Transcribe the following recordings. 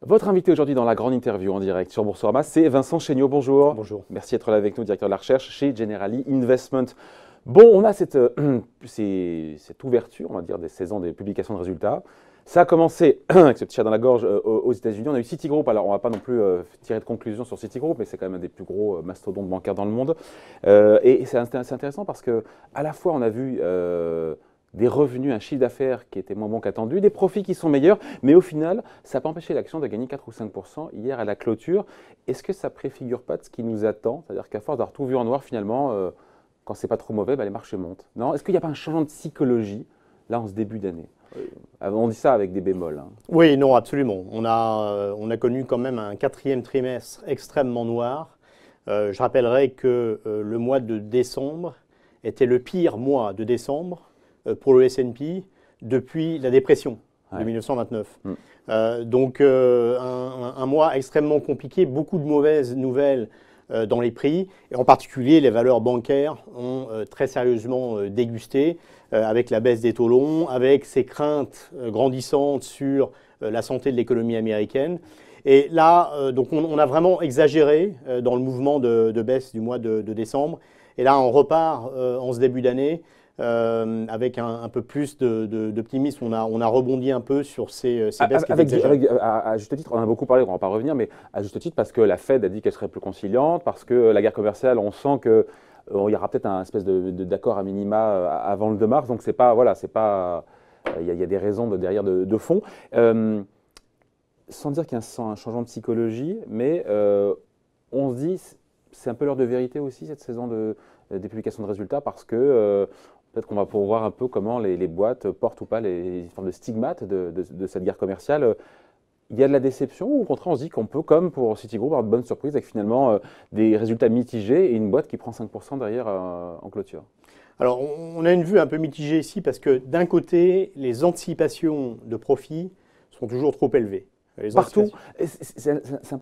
Votre invité aujourd'hui dans la grande interview en direct sur Boursorama, c'est Vincent Chéniaud. Bonjour. Bonjour. Merci d'être là avec nous, directeur de la recherche chez Generali Investment. Bon, on a cette ouverture, on va dire, des saisons des publications de résultats. Ça a commencé avec ce petit chat dans la gorge aux États-Unis. On a eu Citigroup. Alors, on ne va pas non plus tirer de conclusion sur Citigroup, mais c'est quand même un des plus gros mastodontes bancaires dans le monde. Et c'est intéressant parce que à la fois, on a vu des revenus, un chiffre d'affaires qui était moins bon qu'attendu, des profits qui sont meilleurs, mais au final, ça n'a pas empêché l'action de gagner 4 ou 5% hier à la clôture. Est-ce que ça ne préfigure pas de ce qui nous attend? C'est-à-dire qu'à force d'avoir tout vu en noir, finalement, quand c'est pas trop mauvais, les marchés montent. Non? Est-ce qu'il n'y a pas un changement de psychologie, là, en ce début d'année? On dit ça avec des bémols. Oui, non, absolument. On a connu quand même un quatrième trimestre extrêmement noir. Je rappellerai que le mois de décembre était le pire mois de décembre pour le S&P depuis la dépression de 1929. Donc un mois extrêmement compliqué, beaucoup de mauvaises nouvelles dans les prix, et en particulier les valeurs bancaires ont très sérieusement dégusté avec la baisse des taux longs, avec ces craintes grandissantes sur la santé de l'économie américaine. Et là, donc on a vraiment exagéré dans le mouvement de baisse du mois de décembre. Et là, on repart en ce début d'année avec un peu plus d'optimisme. On a rebondi un peu sur ces baisses qui étaient exagérées. À juste titre, on en a beaucoup parlé, on ne va pas revenir, mais à juste titre parce que la Fed a dit qu'elle serait plus conciliante, parce que la guerre commerciale, on sent qu'il y aura peut-être un espèce d'accord à minima avant le 2 mars. Donc, c'est pas, voilà, c'est pas, il y a des raisons derrière de fond. Sans dire qu'il y a un changement de psychologie, mais on se dit, c'est un peu l'heure de vérité aussi, cette saison des publications de résultats, parce que peut-être qu'on va pouvoir voir un peu comment les boîtes portent ou pas les formes de stigmates de cette guerre commerciale. Il y a de la déception ou au contraire on se dit qu'on peut, comme pour Citigroup, avoir de bonnes surprises avec finalement des résultats mitigés et une boîte qui prend 5% derrière en clôture? Alors on a une vue un peu mitigée ici parce que d'un côté, les anticipations de profit sont toujours trop élevées. Partout,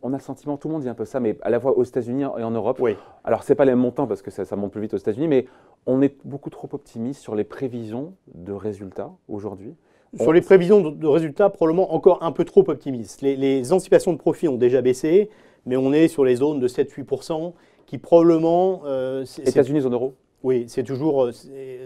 on a le sentiment, tout le monde dit un peu ça, mais à la fois aux États-Unis et en Europe. Oui. Alors, ce n'est pas les montants parce que ça monte plus vite aux États-Unis, mais on est beaucoup trop optimiste sur les prévisions de résultats aujourd'hui. Sur les prévisions de résultats, probablement encore un peu trop optimistes. Les anticipations de profit ont déjà baissé, mais on est sur les zones de 7-8% qui probablement… États-Unis, zone euro? Oui, c'est toujours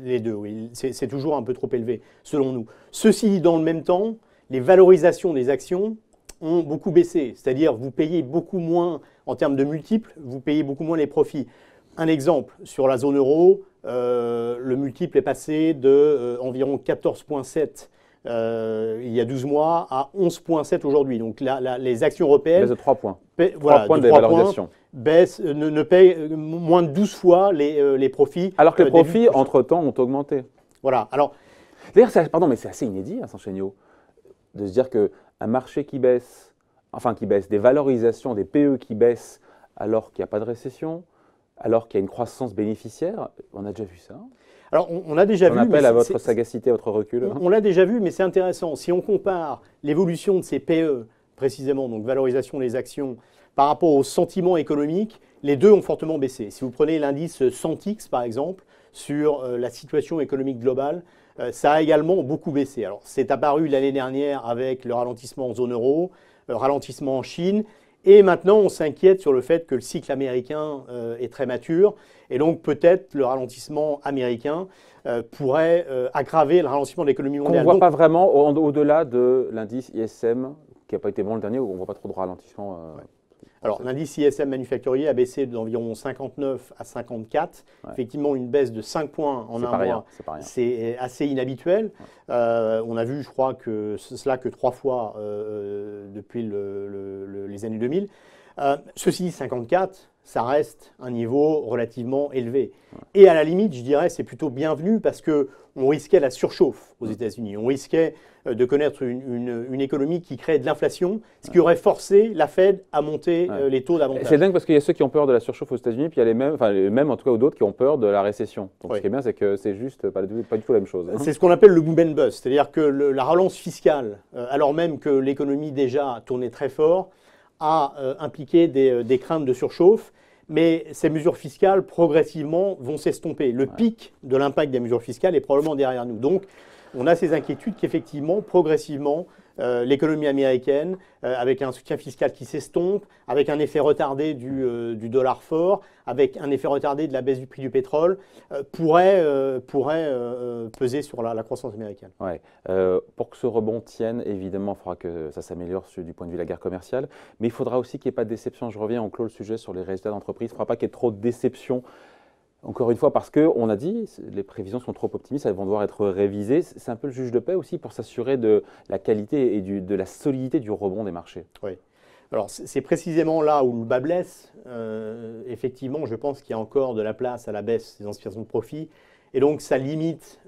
les deux. Oui. C'est toujours un peu trop élevé, selon nous. Ceci dit, dans le même temps, les valorisations des actions ont beaucoup baissé. C'est-à-dire, vous payez beaucoup moins en termes de multiples, vous payez beaucoup moins les profits. Un exemple, sur la zone euro, le multiple est passé de environ 14,7 il y a 12 mois à 11,7 aujourd'hui. Donc les actions européennes… Baisse de 3 points. 3 points de valorisation. Ne payent moins de 12 fois les profits. Alors que les profits, entre-temps, ont augmenté. Voilà. Alors, d'ailleurs, pardon, mais c'est assez inédit, Vincent Chéniaud, de se dire qu'un marché qui baisse, des valorisations, des PE qui baissent alors qu'il n'y a pas de récession, alors qu'il y a une croissance bénéficiaire, on a déjà vu ça. Alors, on a déjà vu… On appelle à votre sagacité, à votre recul. On l'a déjà vu, mais c'est intéressant. Si on compare l'évolution de ces PE, précisément, donc valorisation des actions, par rapport au sentiment économique, les deux ont fortement baissé. Si vous prenez l'indice Sentix, par exemple, sur la situation économique globale, ça a également beaucoup baissé. Alors, c'est apparu l'année dernière avec le ralentissement en zone euro, le ralentissement en Chine, et maintenant on s'inquiète sur le fait que le cycle américain est très mature, et donc peut-être le ralentissement américain pourrait aggraver le ralentissement de l'économie mondiale. On ne voit pas vraiment au-delà de l'indice ISM, qui n'a pas été bon le dernier, où on ne voit pas trop de ralentissement. Ouais. Alors, l'indice ISM manufacturier a baissé d'environ 59 à 54. Ouais. Effectivement, une baisse de 5 points en un mois, c'est assez inhabituel. Ouais. On a vu, je crois, cela que 3 fois depuis les années 2000. Ceci dit, 54, ça reste un niveau relativement élevé. Ouais. Et à la limite, je dirais, c'est plutôt bienvenu parce qu'on risquait la surchauffe aux États-Unis. On risquait de connaître une économie qui crée de l'inflation, ce qui aurait forcé la Fed à monter les taux davantage. C'est dingue parce qu'il y a ceux qui ont peur de la surchauffe aux États-Unis, puis il y a les mêmes en tout cas ou d'autres qui ont peur de la récession. Donc ce qui est bien, c'est que c'est juste pas du tout la même chose. C'est ce qu'on appelle le boom and bust, c'est-à-dire que la relance fiscale, alors même que l'économie déjà tournait très fort, a impliqué des craintes de surchauffe. mais ces mesures fiscales, progressivement, vont s'estomper. Le pic de l'impact des mesures fiscales est probablement derrière nous. Donc, on a ces inquiétudes qu'effectivement, progressivement, l'économie américaine, avec un soutien fiscal qui s'estompe, avec un effet retardé du dollar fort, avec un effet retardé de la baisse du prix du pétrole, pourrait peser sur la croissance américaine. Ouais. Pour que ce rebond tienne, évidemment, il faudra que ça s'améliore du point de vue de la guerre commerciale, mais il faudra aussi qu'il n'y ait pas de déception. Je reviens, on clôt le sujet sur les résultats d'entreprise. Il ne faudra pas qu'il y ait trop de déception. Encore une fois, parce qu'on a dit, les prévisions sont trop optimistes, elles vont devoir être révisées. C'est un peu le juge de paix aussi pour s'assurer de la qualité et de la solidité du rebond des marchés. Oui. Alors, c'est précisément là où le bas blesse. Effectivement, je pense qu'il y a encore de la place à la baisse des anticipations de profit. Et donc, ça limite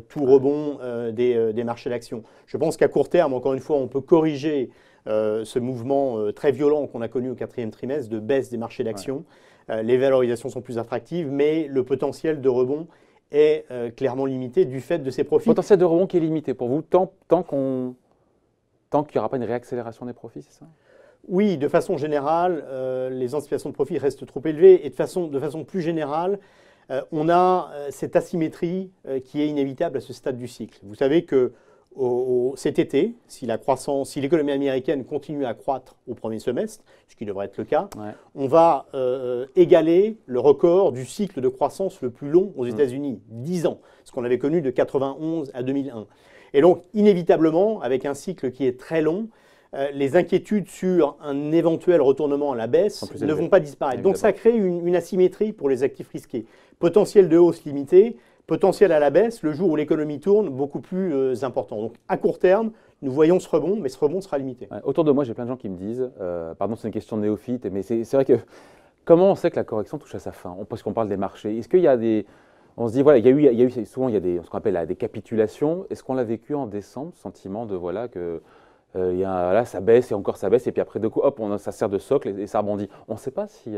tout rebond des marchés d'actions. Je pense qu'à court terme, encore une fois, on peut corriger ce mouvement très violent qu'on a connu au 4e trimestre de baisse des marchés d'actions. Les valorisations sont plus attractives, mais le potentiel de rebond est clairement limité du fait de ces profits. Le potentiel de rebond qui est limité pour vous, tant qu'il n'y aura pas une réaccélération des profits, c'est ça? Oui, de façon générale, les anticipations de profit restent trop élevées et de façon plus générale, on a cette asymétrie qui est inévitable à ce stade du cycle. Vous savez que cet été, si l'économie américaine continue à croître au premier semestre, ce qui devrait être le cas, on va égaler le record du cycle de croissance le plus long aux États-Unis, 10 ans, ce qu'on avait connu de 91 à 2001. Et donc, inévitablement, avec un cycle qui est très long, les inquiétudes sur un éventuel retournement à la baisse ne vont pas disparaître. Donc, ça crée une asymétrie pour les actifs risqués. Potentiel de hausse limité, potentiel à la baisse, le jour où l'économie tourne, beaucoup plus important. Donc, à court terme, nous voyons ce rebond, mais ce rebond sera limité. Autour de moi, j'ai plein de gens qui me disent, pardon, c'est une question de néophyte, mais c'est vrai que comment on sait que la correction touche à sa fin? Parce qu'on parle des marchés. Est-ce qu'il y a des... On se dit, voilà, il y a eu souvent, il y a ce qu'on appelle des capitulations. Est-ce qu'on l'a vécu en décembre, sentiment de, voilà, que là, ça baisse et encore ça baisse, et puis après, de coup, hop, ça sert de socle et ça rebondit. On ne sait pas si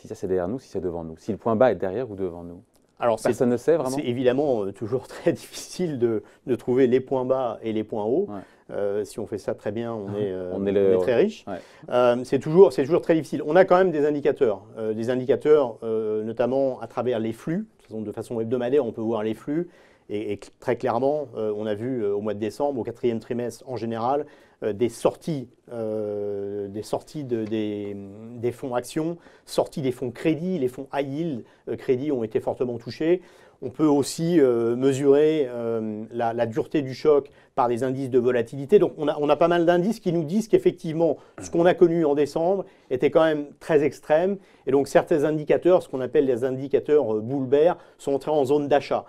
ça c'est derrière nous, si c'est devant nous, si le point bas est derrière ou devant nous. Alors, personne ne sait vraiment. C'est évidemment toujours très difficile de trouver les points bas et les points hauts. Si on fait ça très bien, on est très riche. C'est toujours très difficile. On a quand même des indicateurs, notamment à travers les flux. De façon hebdomadaire, on peut voir les flux. Et très clairement, on a vu au mois de décembre, au 4e trimestre en général, des sorties des fonds actions, sorties des fonds crédit. Les fonds high yield crédit ont été fortement touchés. On peut aussi mesurer la dureté du choc par des indices de volatilité. Donc on a pas mal d'indices qui nous disent qu'effectivement, ce qu'on a connu en décembre était quand même très extrême. Et donc certains indicateurs, ce qu'on appelle les indicateurs bull bear, sont entrés en zone d'achat.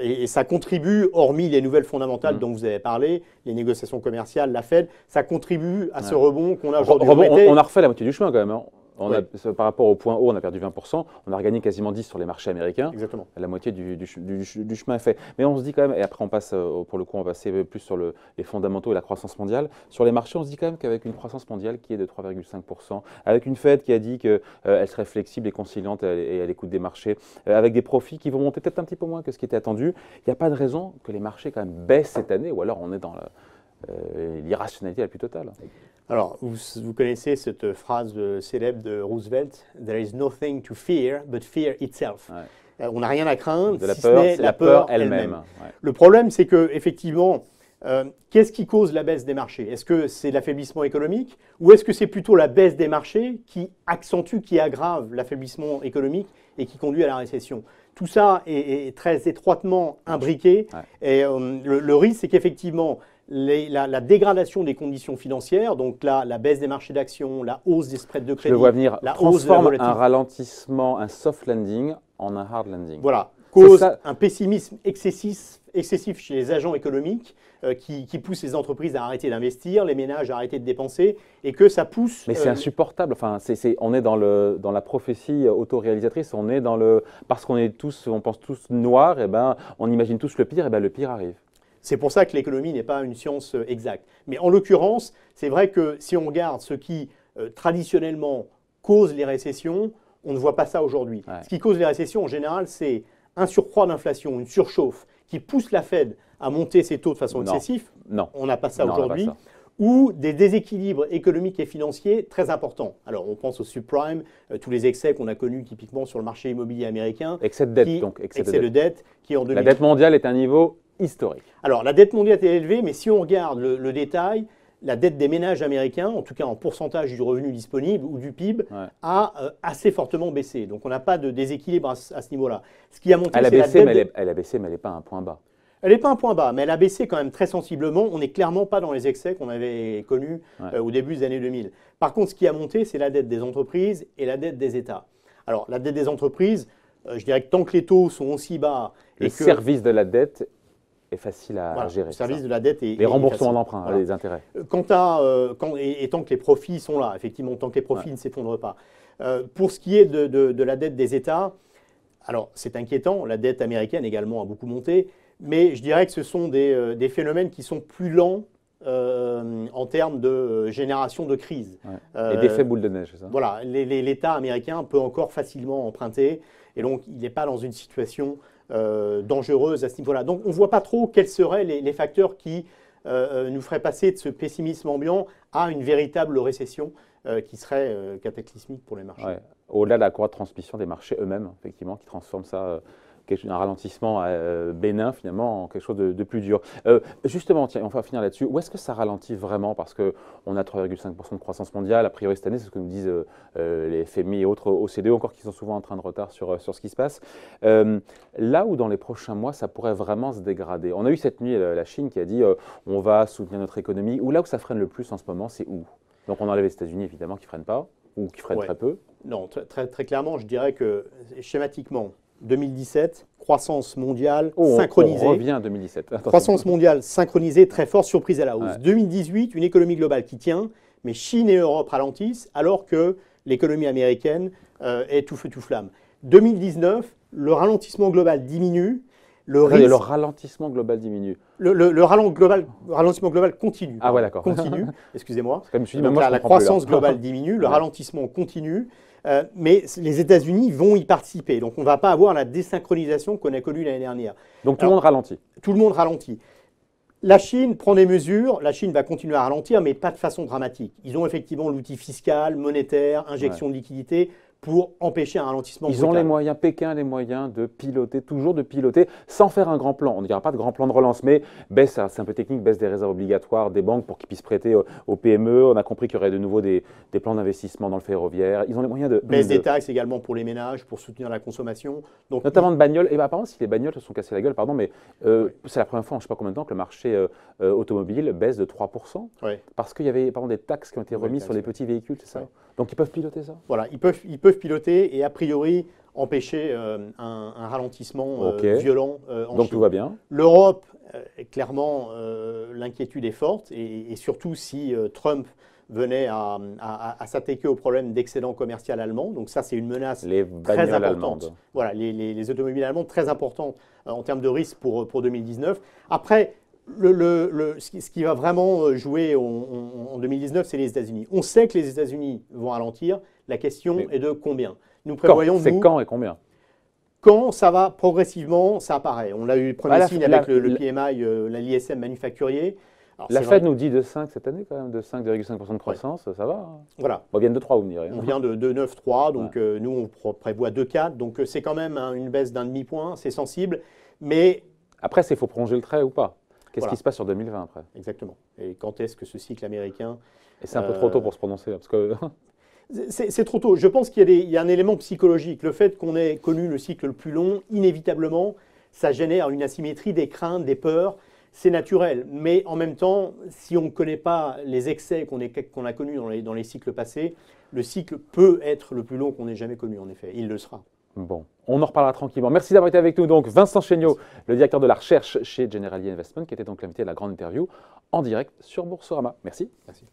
Et ça contribue, hormis les nouvelles fondamentales dont vous avez parlé, les négociations commerciales, la Fed, ça contribue à ce rebond qu'on a aujourd'hui. On a refait la moitié du chemin quand même. Hein. Par rapport au point haut, on a perdu 20%, on a regagné quasiment 10% sur les marchés américains. Exactement. La moitié du chemin est fait. Mais on se dit quand même, et après on passe, pour le coup, on va passer plus sur les fondamentaux et la croissance mondiale. Sur les marchés, on se dit quand même qu'avec une croissance mondiale qui est de 3,5%, avec une Fed qui a dit qu'elle serait flexible et conciliante et à l'écoute des marchés, avec des profits qui vont monter peut-être un petit peu moins que ce qui était attendu, il n'y a pas de raison que les marchés quand même baissent cette année, ou alors on est dans l'irrationalité la plus totale. Alors, vous connaissez cette phrase célèbre de Roosevelt, « There is nothing to fear but fear itself ». On n'a rien à craindre, de la si peur, ce n'est la peur elle-même. Le problème, c'est qu'effectivement, qu'est-ce qui cause la baisse des marchés? Est-ce que c'est l'affaiblissement économique ou est-ce que c'est plutôt la baisse des marchés qui accentue, qui aggrave l'affaiblissement économique et qui conduit à la récession? Tout ça est très étroitement imbriqué et le risque, c'est qu'effectivement, la dégradation des conditions financières, donc là, la baisse des marchés d'actions, la hausse des spreads de crédit, je le vois venir, la transforme hausse de la un ralentissement, un soft landing en un hard landing. Voilà, cause un pessimisme excessif chez les agents économiques qui pousse les entreprises à arrêter d'investir, les ménages à arrêter de dépenser et que ça pousse… Mais c'est insupportable. Enfin, on est dans la prophétie autoréalisatrice. On est parce on pense tous noirs, et ben, on imagine tous le pire, et ben le pire arrive. C'est pour ça que l'économie n'est pas une science exacte. Mais en l'occurrence, c'est vrai que si on regarde ce qui traditionnellement cause les récessions, on ne voit pas ça aujourd'hui. Ce qui cause les récessions en général, c'est un surcroît d'inflation, une surchauffe qui pousse la Fed à monter ses taux de façon excessive. Non. On n'a pas ça aujourd'hui. ou des déséquilibres économiques et financiers très importants. Alors, on pense au subprime, tous les excès qu'on a connus typiquement sur le marché immobilier américain. Excès de dette, donc. Excès de dette, qui en 2000... La dette mondiale est à un niveau historique. Alors, la dette mondiale est élevée, mais si on regarde le détail, la dette des ménages américains, en tout cas en pourcentage du revenu disponible ou du PIB, a assez fortement baissé. Donc, on n'a pas de déséquilibre à ce niveau-là. Ce qui a monté, elle a baissé, mais elle n'est pas à un point bas. Elle n'est pas un point bas, mais elle a baissé quand même très sensiblement. On n'est clairement pas dans les excès qu'on avait connus au début des années 2000. Par contre, ce qui a monté, c'est la dette des entreprises et la dette des États. Alors, la dette des entreprises, je dirais que tant que les taux sont aussi bas... Le service de la dette est facile à gérer. Le service de la dette est les remboursements d'emprunt, voilà. Les intérêts. Et tant que les profits sont là, effectivement, tant que les profits ne s'effondrent pas. Pour ce qui est de la dette des États, alors c'est inquiétant, la dette américaine également a beaucoup monté, mais je dirais que ce sont des phénomènes qui sont plus lents en termes de génération de crise. Et d'effet boule de neige, c'est ça? Voilà, l'État américain peut encore facilement emprunter, et donc il n'est pas dans une situation dangereuse à ce niveau-là. Donc on ne voit pas trop quels seraient les facteurs qui nous feraient passer de ce pessimisme ambiant à une véritable récession qui serait cataclysmique pour les marchés. Ouais. Au-delà de la courroie de transmission des marchés eux-mêmes, effectivement, qui transforment ça, un ralentissement bénin finalement en quelque chose de plus dur. Justement, tiens, on va finir là-dessus. Où est-ce que ça ralentit vraiment? Parce qu'on a 3,5% de croissance mondiale, a priori cette année, c'est ce que nous disent les FMI et autres OCDE, encore qui sont souvent en train de retard sur ce qui se passe. Là où dans les prochains mois, ça pourrait vraiment se dégrader. On a eu cette nuit la Chine qui a dit on va soutenir notre économie. Ou là où ça freine le plus en ce moment, c'est où? Donc on enlève les États-Unis évidemment qui ne freinent pas, ou qui freinent très peu. Non, très clairement, je dirais que schématiquement, 2017, croissance mondiale synchronisée. On revient à 2017. Attention. Croissance mondiale synchronisée, très forte, surprise à la hausse. 2018, une économie globale qui tient, mais Chine et Europe ralentissent, alors que l'économie américaine est tout feu tout flamme. 2019, le ralentissement global diminue. Le ralentissement global diminue. Le ralentissement global continue. Ah ouais, d'accord. Continue, excusez-moi. Donc la croissance globale diminue, le ralentissement continue. Mais les États-Unis vont y participer. Donc, on ne va pas avoir la désynchronisation qu'on a connue l'année dernière. Donc, tout le monde ralentit. Tout le monde ralentit. La Chine prend des mesures. La Chine va continuer à ralentir, mais pas de façon dramatique. Ils ont effectivement l'outil fiscal, monétaire, injection de liquidités pour empêcher un ralentissement brutal. Ils ont les moyens, Pékin a les moyens de piloter, toujours de piloter, sans faire un grand plan. On ne dira pas de grand plan de relance, mais baisse, c'est un peu technique, baisse des réserves obligatoires des banques pour qu'ils puissent prêter aux PME. On a compris qu'il y aurait de nouveau des plans d'investissement dans le ferroviaire. Ils ont les moyens de... Baisse des taxes également pour les ménages, pour soutenir la consommation. Donc, notamment de bagnoles. Et apparemment, si les bagnoles se sont cassées la gueule, pardon, mais c'est la première fois en je ne sais pas combien de temps que le marché automobile baisse de 3%. Parce qu'il y avait des taxes qui ont été remises sur les petits véhicules, c'est ça? Donc ils peuvent piloter ça? Voilà, ils peuvent piloter et a priori empêcher un ralentissement violent en Chine. Donc tout va bien. L'Europe, clairement, l'inquiétude est forte et surtout si Trump venait à s'attaquer au problème d'excédent commercial allemand. Donc ça, c'est une menace très importante. Allemandes. Voilà, les automobiles allemandes très importantes en termes de risque pour 2019. Après, ce qui va vraiment jouer en 2019, c'est les États-Unis. On sait que les États-Unis vont ralentir. La question est de combien. Nous prévoyons, c'est quand et combien? Quand ça va progressivement, ça apparaît. On a eu le premier signe avec le PMI, l'ISM manufacturier. Alors, la Fed nous dit de 5 cette année quand même, de 5,5% de croissance, ça va. Voilà. On vient de 3, vous me direz. On vient de 9,3, donc nous on prévoit 2,4, donc c'est quand même une baisse d'un demi-point, c'est sensible, mais... Après, il faut prolonger le trait ou pas? Qu'est-ce qui se passe sur 2020 après? Exactement. Et quand est-ce que ce cycle américain... Et c'est un peu trop tôt pour se prononcer, parce que... C'est trop tôt. Je pense qu'il y a un élément psychologique. Le fait qu'on ait connu le cycle le plus long, inévitablement, ça génère une asymétrie des craintes, des peurs. C'est naturel. Mais en même temps, si on ne connaît pas les excès qu'on a connus dans les cycles passés, le cycle peut être le plus long qu'on ait jamais connu, en effet. Il le sera. Bon, on en reparlera tranquillement. Merci d'avoir été avec nous. Donc, Vincent Chéniaud, le directeur de la recherche chez Generali Investment, qui était donc l'invité de la grande interview en direct sur Boursorama. Merci. Merci.